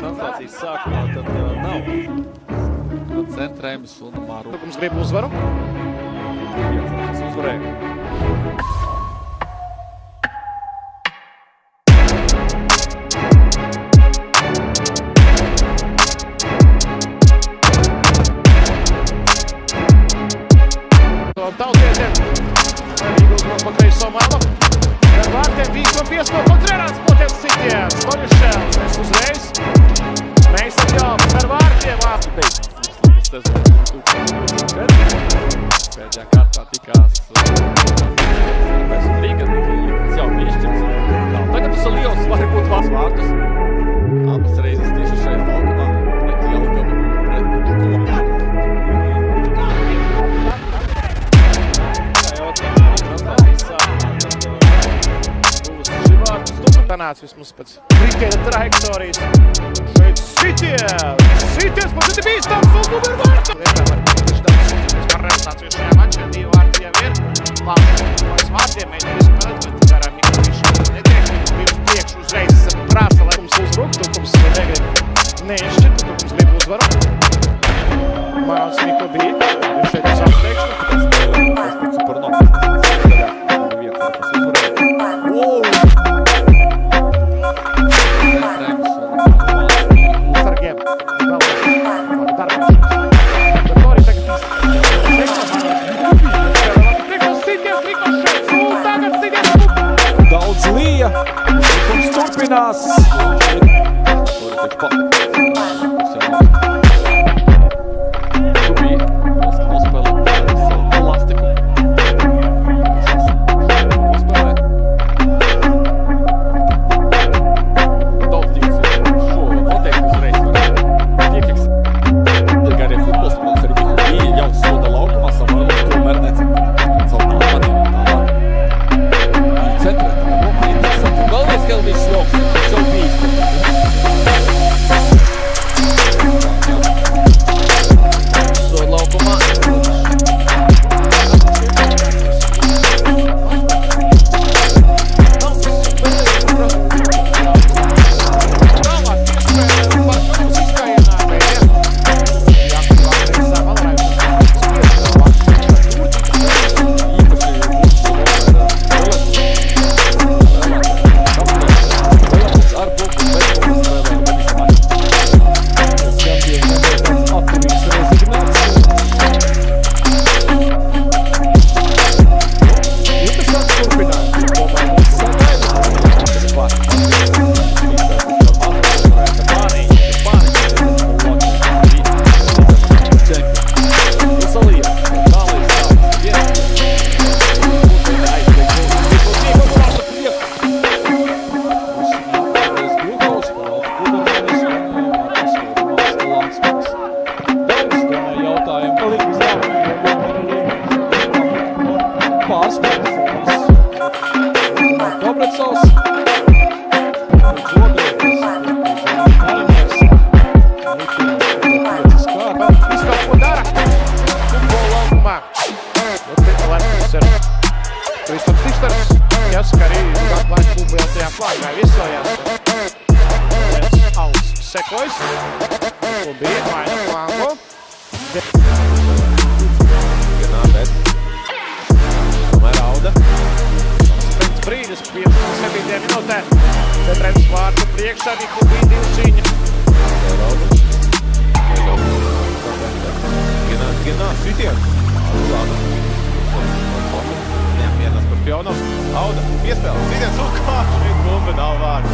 translācijas sākumā, tad nav. Tad centrējums un Maru. Mums grib uzvaru. Tas uzvarēja. Tautietiem. Rīgls mums pa kreiso malu. Ar vārtiem Vīkam piesko kontrērāns potēs citiem. Stoļušēls. Mēs uzreiz. Mēs atjaumas ar vārtiem. Pēdējā kārtā tikās. Mēs un Rīga jau piešķirts. Tagad tas ir liels varbūt vārtus. Abas reizes tieši šajā laukumā. Pret Jelgavu un pret Tukuma. Panāca vismaz pēc krikēta trajektorijas. Šeit sities, mums ir bīstams un ir vārds. Vienmēr var tieši daudz par rezultāciju šajā mačā. 2 vārti jau ir. Labs vārtiem mēģina izspēlēt, bet garām Mikulišs netiek. Viņš priekš uzreiz prasa, lai mums uzruk. Tukums negrib neizšķirt, Tukums grib uzvaru. Mārāns Miko bija. Viņš šeit ir apsteikšana. Tas pēc Supernovas. Daudz lija, Tukums turpinās. Kristaps Tištars, jāsaka arī Latvijas klubu tajā flāgā viesojās. Auls sekojas, klubi maina flāgu. Vienādēs. Tomēr Auda. Pēc brīdis, 57. minūtē. Centrējums vārtu priekšā, arī klubi 2 cīņa. Ginās sitiens. Vienas par Pjaunovs. Auda, piespēle. Sitiens un kā šeit bumba nav vārdu.